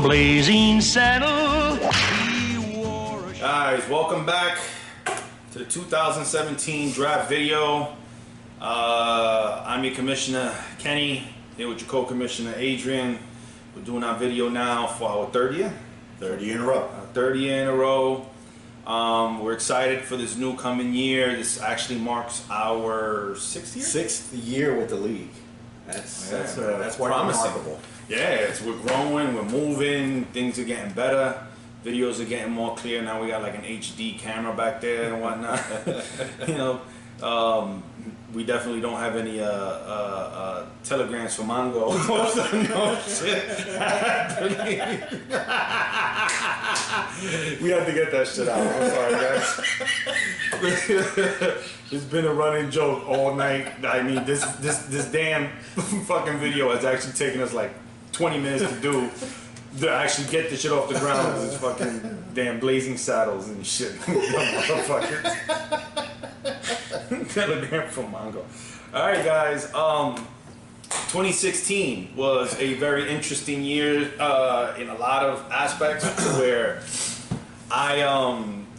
Blazing saddle. Guys, welcome back to the 2017 draft video. I'm your commissioner Kenny, here with your co-commissioner Adrian. We're doing our video now for our third year. 30 in a row. 30 year in a row. We're excited for this new coming year. This actually marks our 6th year? 6th year with the league. That's quite promising. remarkable. Yeah, we're growing, we're moving, things are getting better, videos are getting more clear. Now we got like an HD camera back there and whatnot. You know, we definitely don't have any telegrams from Mongo. No shit. We have to get that shit out. I'm sorry, guys. It's been a running joke all night. I mean, this damn fucking video has actually taken us like 20 minutes to do, to actually get the shit off the ground with this fucking damn blazing saddles and shit. Motherfuckers. Telegram from Mongo. Alright guys, 2016 was a very interesting year in a lot of aspects where I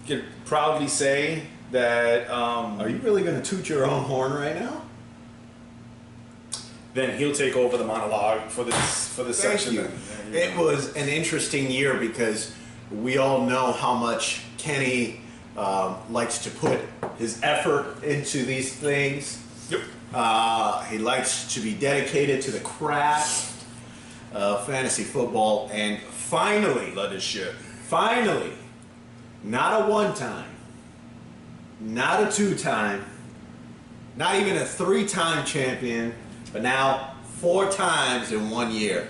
can proudly say that Are you really going to toot your own horn right now? Then he'll take over the monologue for this section. Thank you. It was an interesting year because we all know how much Kenny likes to put his effort into these things. Yep. He likes to be dedicated to the craft of fantasy football, and finally, Love this shit. finally, not a one-time, not a two-time, not even a three-time champion, but now 4 times in 1 year.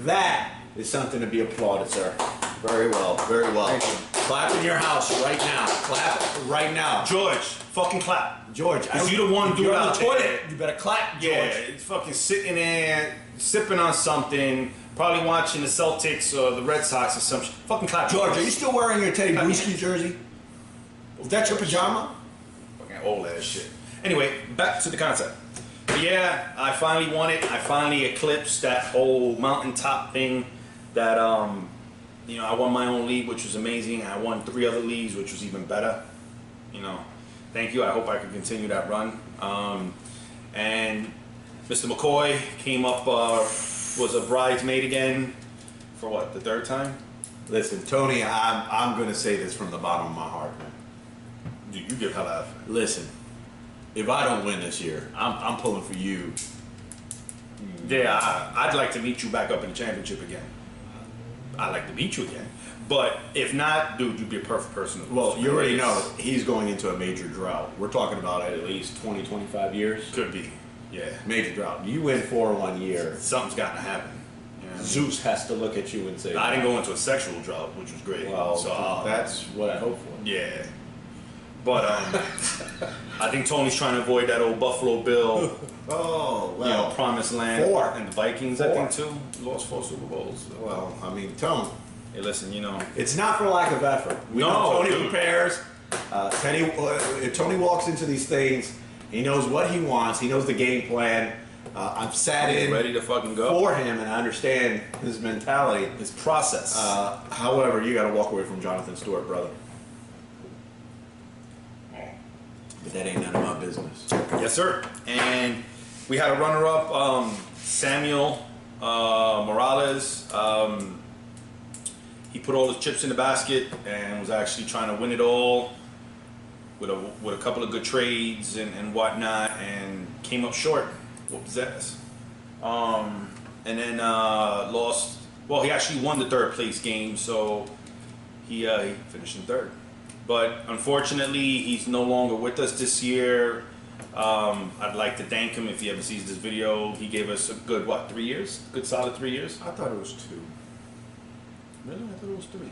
That is something to be applauded, sir. Very well, very well. Thank you. Clap in your house right now. Clap right now. George, fucking clap. George, If you the one if dude you're on out the toilet, there, you better clap, George. Yeah, it's fucking sitting there, sipping on something, probably watching the Celtics or the Red Sox or some shit. Fucking clap. George, are you still wearing your Teddy Bruschi jersey? Is that your pajama? Fucking old ass shit. Anyway, back to the concept. But yeah, I finally won it. I finally eclipsed that whole mountaintop thing that, you know, I won my own league, which was amazing. I won 3 other leagues, which was even better. You know, thank you. I hope I can continue that run. And Mr. McCoy came up, was a bridesmaid again for what, the 3rd time? Listen, Tony, I'm going to say this from the bottom of my heart, man. Dude, you give hell out. Listen, if I don't win this year, I'm pulling for you. Yeah, I'd like to meet you back up in the championship again. I'd like to beat you again. But if not, dude, you'd be a perfect person. Well, you already know he's going into a major drought. We're talking about at least 20, 25 years. Could be. Yeah. Major drought. You win 4 in 1 year. Something's got to happen. You know what I mean? Zeus has to look at you and say, I didn't go into a sexual drought, which was great. well, So, that's what I hope for. yeah. But I think Tony's trying to avoid that old Buffalo Bill, Oh, you know, promised land. 4. And the Vikings, I think, too. Lost 4 Super Bowls. So. Well, I mean, Tony, Hey, listen, you know. it's not for lack of effort. We No, know Tony dude. prepares. If Tony walks into these things, he knows what he wants. He knows the game plan. I've sat in Ready to fucking go. for him, and I understand his mentality. His process. However, you got to walk away from Jonathan Stewart, brother. But that ain't none of my business. Yes, sir. And we had a runner-up, Samuel Morales. He put all his chips in the basket and was actually trying to win it all with a couple of good trades and whatnot, and came up short. What was that? And then lost. Well, he actually won the 3rd place game, so he finished in 3rd. But unfortunately, he's no longer with us this year. I'd like to thank him if he ever sees this video. He gave us a good, what, 3 years? Good solid 3 years? I thought it was 2. Really? I thought it was 3.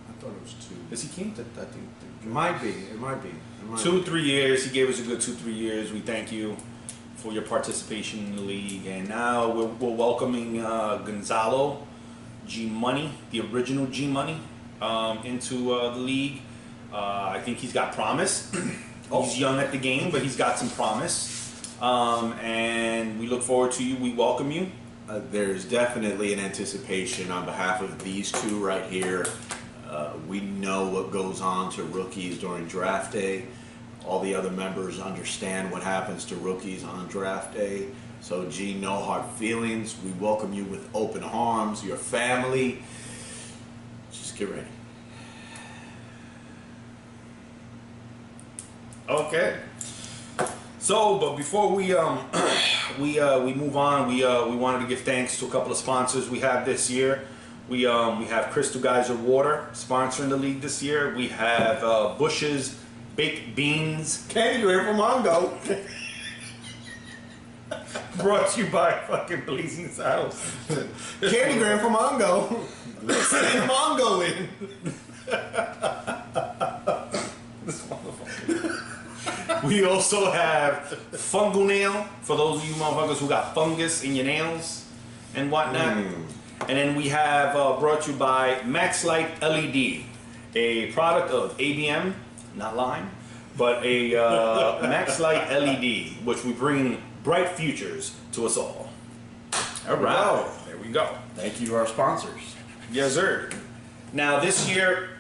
I thought it was 2. Is he came to? I think. It might be. It might be. 2, 3 years. He gave us a good 2, 3 years. We thank you for your participation in the league. And now we're welcoming Gonzalo G Money, the original G Money, into the league. I think he's got promise. He's young at the game, but he's got some promise. And we look forward to you. We welcome you. There's definitely an anticipation on behalf of these two right here. We know what goes on to rookies during draft day. All the other members understand what happens to rookies on draft day. So, G, no hard feelings. We welcome you with open arms, your family. Just get ready. Okay. So, but before we we move on, we wanted to give thanks to a couple of sponsors we have this year. We have Crystal Geyser Water sponsoring the league this year. We have Bush's Baked Beans. Candy Graham from Mongo. Brought to you by fucking Blazing Saddles. Candy Graham from Mongo. Let's send Mongo in. This motherfucker. We also have Fungal Nail for those of you motherfuckers who got fungus in your nails and whatnot. And then we have brought to you by Max Light LED, a product of ABM, not Lime, but a Max Light LED, which we bring bright futures to us all. All right, there we go. Thank you to our sponsors. Yes, sir. Now this year,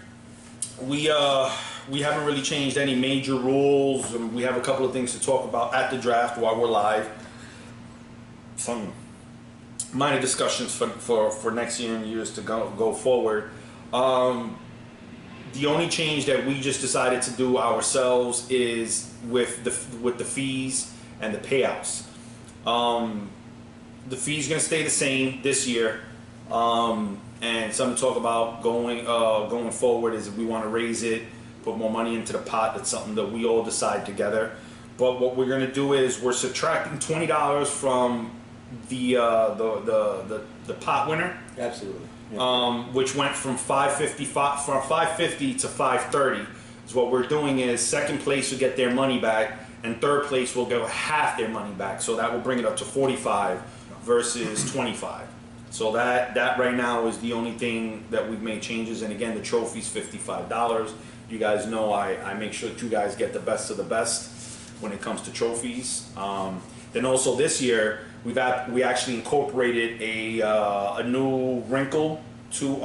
we haven't really changed any major rules. We have a couple of things to talk about at the draft while we're live. Some minor discussions for next year and years to go forward. The only change that we just decided to do ourselves is with the fees and the payouts. The fees gonna stay the same this year, and something to talk about going forward is if we want to raise it, put more money into the pot. That's something that we all decide together. But what we're gonna do is we're subtracting $20 from the pot winner. Absolutely. Which went from 550 to 530. So what we're doing is second place will get their money back, and third place will get half their money back. So that will bring it up to 45 versus 25. So that right now is the only thing that we've made changes. And again, the trophy's $55. You guys know I make sure that you guys get the best of the best when it comes to trophies. Then also this year we actually incorporated a new wrinkle to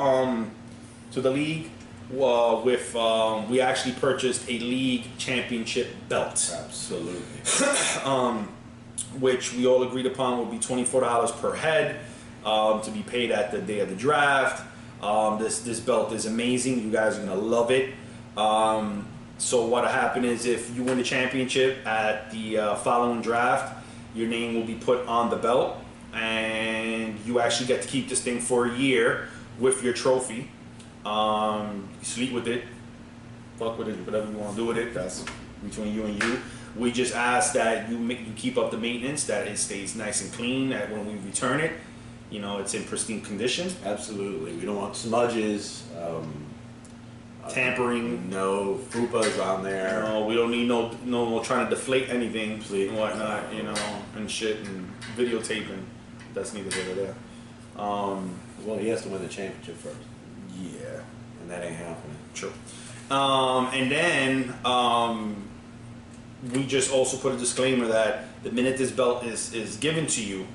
the league. We actually purchased a league championship belt. Absolutely. Which we all agreed upon would be $24 per head to be paid at the day of the draft. This belt is amazing. You guys are gonna love it. So what happened is if you win the championship at the following draft, your name will be put on the belt, and you actually get to keep this thing for a year with your trophy. You sleep with it, fuck with it, whatever you want to do with it. That's between you and you. We just ask that you keep up the maintenance, that it stays nice and clean, that when we return it, you know, it's in pristine condition. Absolutely. We don't want smudges, tampering. No fupas on there. No, we don't need no trying to deflate anything and whatnot, you know, and shit, and videotaping. That's neither here nor there. Well, he has to win the championship first. Yeah. And that ain't happening. True. And then we just also put a disclaimer that the minute this belt is given to you,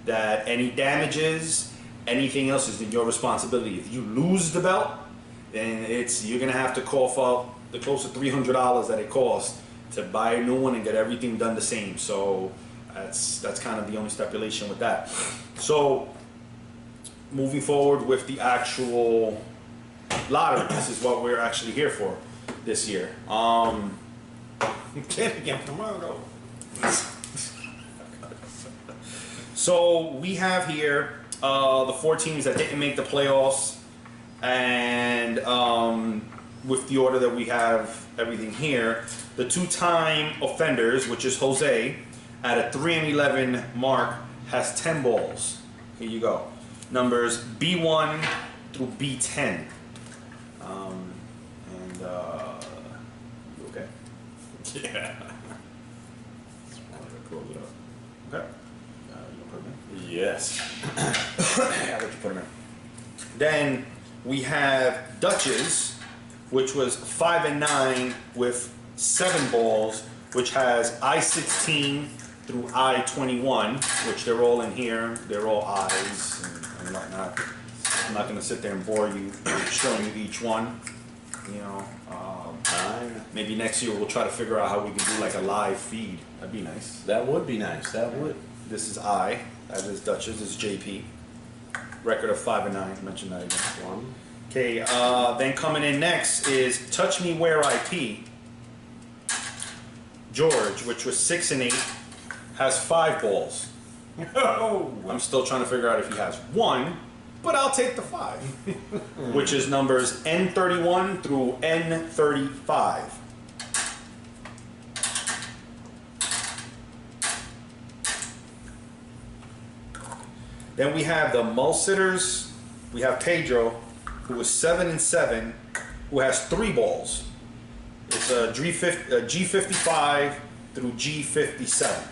that any damages, anything else is your responsibility. If you lose the belt, then you're gonna have to cough up the close to $300 that it costs to buy a new one and get everything done the same. So that's kind of the only stipulation with that. So moving forward with the actual lottery, this is what we're actually here for this year. So we have here the 4 teams that didn't make the playoffs, and with the order that we have everything here, the 2-time offenders, which is Jose, at a 3-11 mark, has 10 balls. Here you go. Numbers B1 through B10. You okay? Yeah. Just wanted to close it up. Okay. You gonna put them in? Yes. I'll let you put them in. Then we have Dutch's, which was 5 and 9 with 7 balls, which has I-16 through I-21, which they're all in here. They're all I's and whatnot. I'm not gonna sit there and bore you showing you each one. You know, maybe next year we'll try to figure out how we can do like a live feed. That'd be nice. That would be nice. That would. This is I. That is Dutch's. This is JP. Record of 5 and 9. Mentioned that again. One. Okay. Then coming in next is Touch Me Where I Pee. George, which was 6 and 8, has 5 balls. Oh. I'm still trying to figure out if he has 1, but I'll take the 5, which is numbers N31 through N35. Then we have the Mulsitters. We have Pedro, who was 7 and 7, who has 3 balls. It's a G55 through G57. So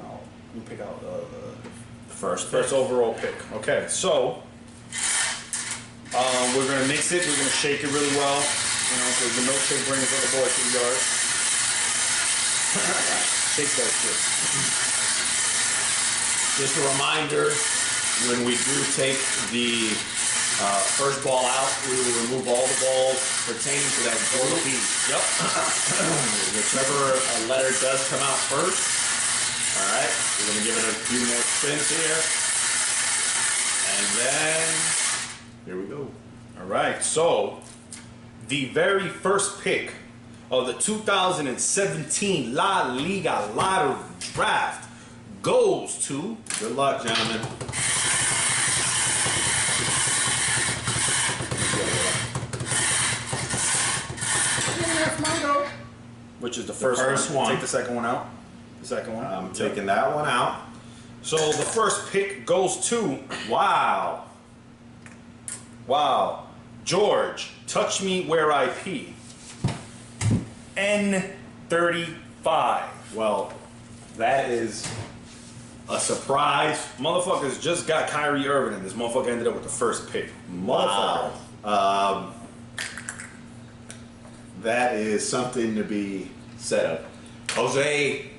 now we pick out the first overall pick. Okay, so we're gonna mix it. We're gonna shake it really well. You know, because the milkshake brings little boy to the yard. Shake that shit. Just a reminder, when we do take the first ball out, we will remove all the balls pertaining to that group. Yep. Whichever letter does come out first. All right, we're gonna give it a few more spins here. And then, here we go. All right, so the very first pick of the 2017 La Liga Lottery Draft goes to... Good luck, gentlemen. Which is the first one. Take the second one out. The second one. I'm taking that one out. So the first pick goes to... Wow. Wow. George, Touch Me Where I Pee. N35. Well, that is a surprise. Motherfuckers just got Kyrie Irving and this motherfucker ended up with the first pick. Wow. That is something to be said of. Jose,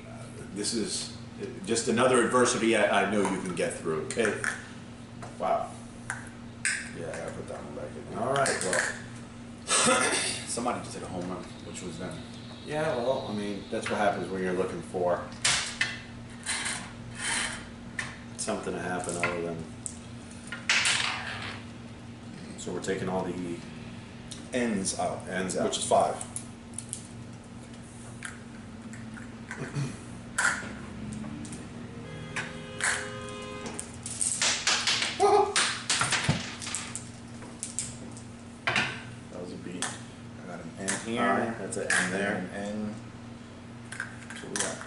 this is just another adversity I know you can get through. Okay. Wow. Yeah, I gotta put that one back in. All right, well. Somebody just hit a home run, which was them. Yeah, well, I mean, that's what happens when you're looking for something to happen other than... So we're taking all the Ends out. Ends out. Which is 5. That was a beat. I got an N here. Alright, that's an N there. An N. So we got.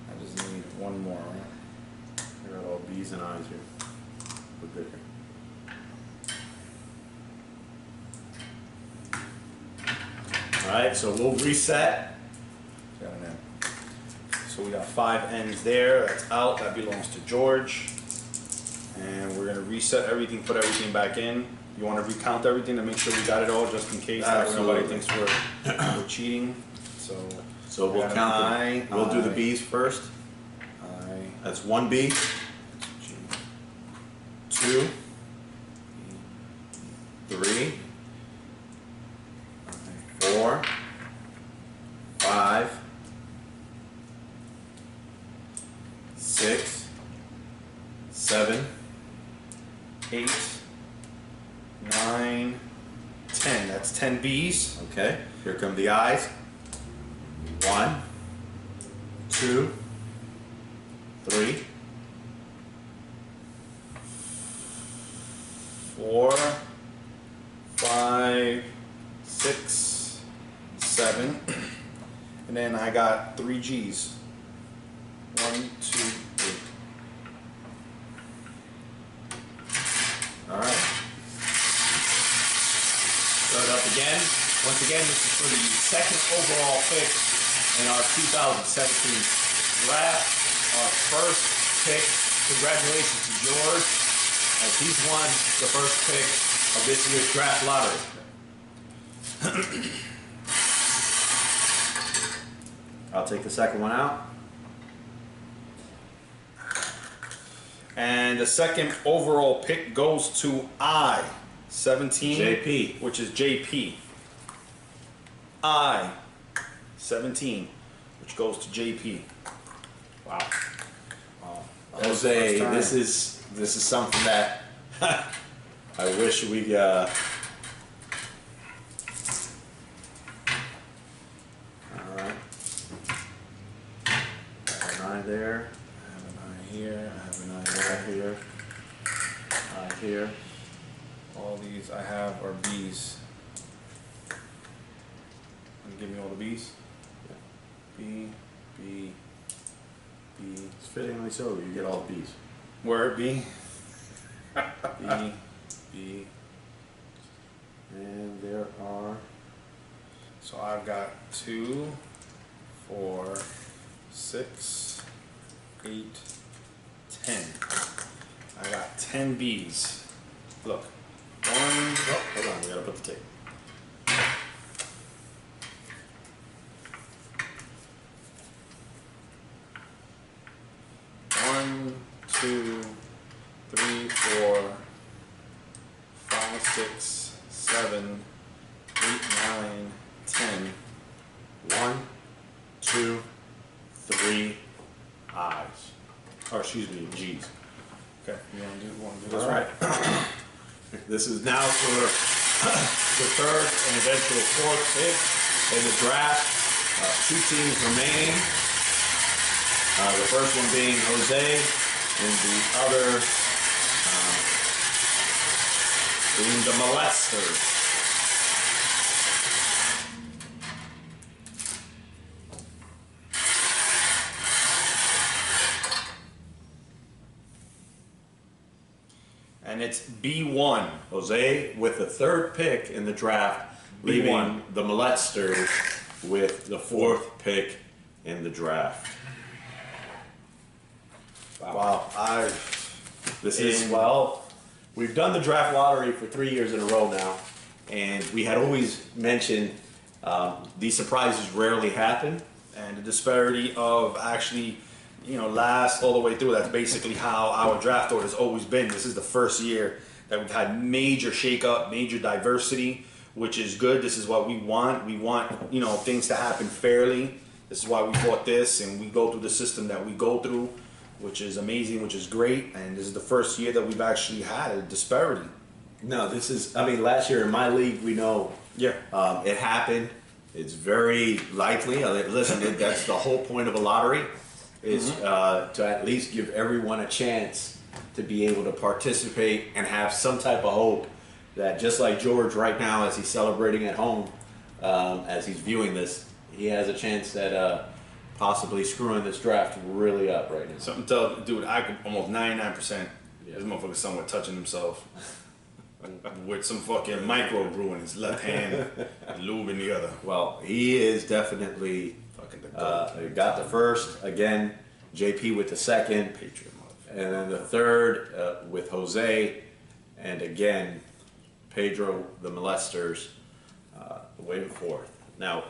I just need one more, right? I got all B's and I's here. We're good here. Alright, so we'll reset. Got an N. So we got 5 N's there. That's out. That belongs to George. And we're gonna reset everything, put everything back in. You want to recount everything to make sure we got it all, just in case that nobody thinks we're cheating. So we'll count. We'll do the B's first. That's 1 B. 2. 3. 4. 5. 6. 7. 8, 9, 10. That's 10 B's. Okay, here come the I's. 1, 2, 3, 4, 5, 6, 7. And then I got 3 G's. 1, 2, 3. all right. Once again, this is for the second overall pick in our 2017 draft. Our first pick. Congratulations to George, as he's won the first pick of this year's draft lottery. I'll take the second one out. And the second overall pick goes to I-17. JP. Which is JP. I-17, which goes to JP. Wow. Jose, this is something that I wish we all right. I have an eye there. I have an eye here. I have an eye Here. Eye here. All these I have are B's. And give me all the B's. Yeah. B, B, B. It's fittingly so. You get all the B's. Word B. B, B. And there are. So I've got 2, 4, 6, 8, 10. I got 10 B's. Look. 1. Oh, hold on. We gotta put the tape. 1, 2, 3, 4, 5, 6, 7, 8, 9, 10. 1, 2, 3 I's. Or excuse me, G's. Okay, you want to do this All right. This is now for the third and eventual fourth pick in the draft. 2 teams remaining. The first one being Jose, and the other being the Molesters. And it's B1. Jose with the third pick in the draft, leaving B1. the Molesters with the fourth pick in the draft. Wow. We've done the draft lottery for 3 years in a row now, and we had always mentioned these surprises rarely happen. And the disparity of actually, last all the way through. That's basically how our draft order has always been. This is the first year that we've had major shakeup, major diversity, which is good. This is what we want. We want, things to happen fairly. This is why we bought this, and we go through the system that we go through, which is amazing, which is great. And this is the first year that we've actually had a disparity. No, last year in my league, we know it happened. It's very likely. Listen, that's the whole point of a lottery, is to at least give everyone a chance to be able to participate and have some type of hope that, just like George right now, as he's celebrating at home, as he's viewing this, he has a chance at possibly screwing this draft really up right now. Something to dude, I could almost 99%. This motherfucker's somewhat touching himself with some fucking microbrew in his left hand and lube in the other. Well, he is definitely got the first. Again, JP with the second. Patriot motherfucker. And then the third with Jose. And again, Pedro, the Molesters, waiting fourth. Now,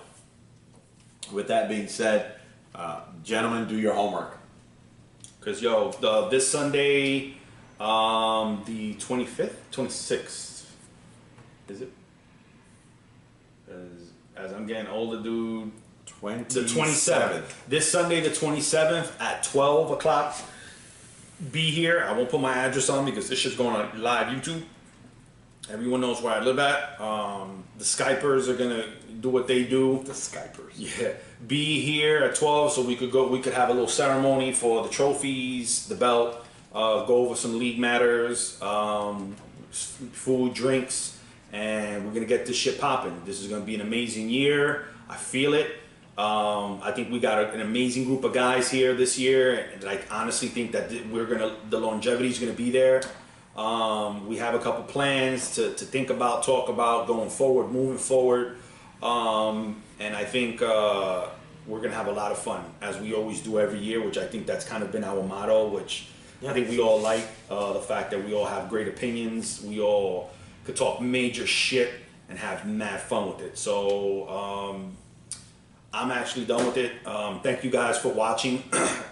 with that being said, gentlemen, do your homework. Because, this Sunday, the 25th, 26th, is it? As I'm getting older, dude. The 27th. This Sunday, the 27th at 12 o'clock. Be here. I won't put my address on because this shit's going on live YouTube. Everyone knows where I live at. The Skypers are gonna do what they do. The Skypers. Yeah. Be here at 12 so we could have a little ceremony for the trophies, the belt, go over some league matters, food, drinks, and we're gonna get this shit popping. This is gonna be an amazing year. I feel it. I think we got an amazing group of guys here this year, and I honestly think that the longevity is gonna be there. We have a couple plans to think about, talk about going forward, moving forward. And I think we're gonna have a lot of fun, as we always do every year, which I think that's kind of been our motto, which I think we all like, the fact that we all have great opinions, we all could talk major shit and have mad fun with it. So I'm actually done with it. Thank you guys for watching.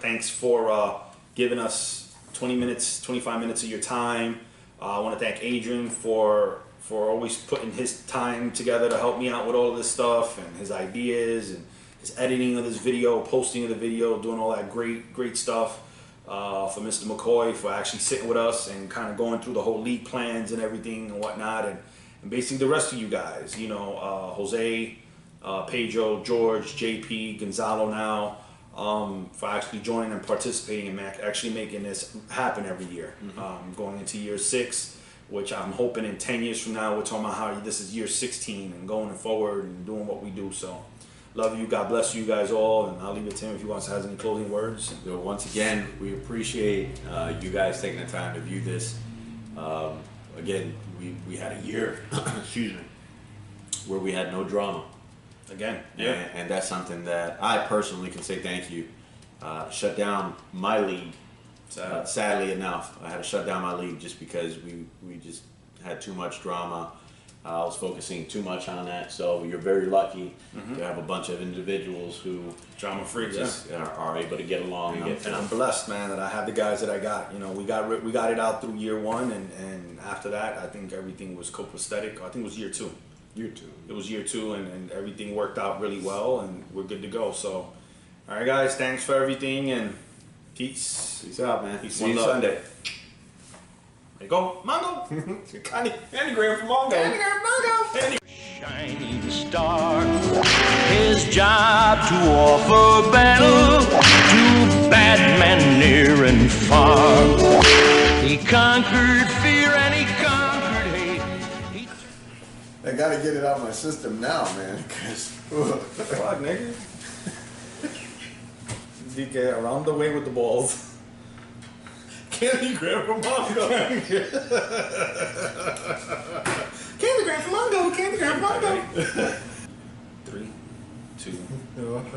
Thanks for giving us 20 minutes, 25 minutes of your time. I want to thank Adrian for always putting his time together to help me out with all of this stuff, and his ideas and his editing of this video, posting of the video, doing all that great stuff. For Mr. McCoy for actually sitting with us and kind of going through the whole league plans and everything and whatnot, and basically the rest of you guys, you know, Jose, Pedro, George, JP, Gonzalo now, for actually joining and participating and actually making this happen every year. Going into year 6, which I'm hoping in 10 years from now, we're talking about how this is year 16 and going forward and doing what we do. So love you. God bless you guys all. And I'll leave it to him if he wants to have any closing words. So once again, we appreciate you guys taking the time to view this. Again, we had a year, excuse me, where we had no drama. Again, and that's something that I personally can say thank you. Shut down my league. Sadly enough, I had to shut down my league just because we just had too much drama. I was focusing too much on that. So you're very lucky to have a bunch of individuals who drama-free just are able to get along. And I'm blessed, man, that I have the guys that I got. You know, we got it out through year 1, and after that, I think everything was copacetic. I think it was year 2. Year 2. It was year 2, and everything worked out really well, and we're good to go. So, all right, guys, thanks for everything, and peace. Peace out, man. Peace. See you One love. Sunday. There you go, Mongo. Candygram for Mongo. Mango. Shining star, his job to offer battle to bad men near and far. He conquered fear and he conquered hate. I gotta get it out of my system now, man, because Fuck, nigga. DK around the way with the balls. Candygram for Mongo. Candygram for Mongo. Candygram for Mongo. 3, 2.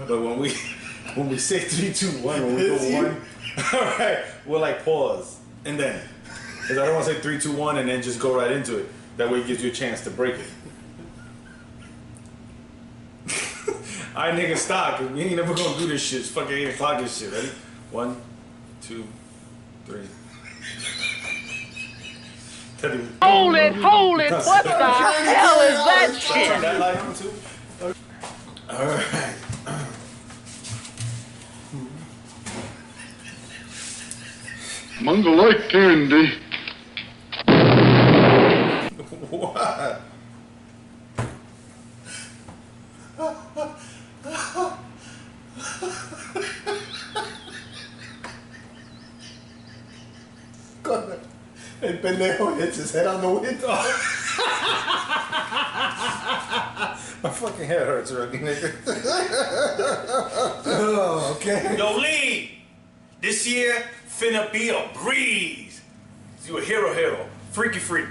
But when we say 3, 2, 1, when we go 1, all right, we'll like pause and then, because I don't want to say 3, 2, 1 and then just go right into it. That way it gives you a chance to break it. All right, nigga, stop. We ain't never gonna do this shit. It's fucking 8 o'clock. This shit. Ready? 1, 2, 3. Hold it! What the hell is that shit? Turn that light on too. all right. Mungo like candy. What? El pendejo hits his head on the window. My fucking head hurts already, nigga. Oh, okay. Yo, Lee, this year finna be a breeze. You a hero, freaky freak.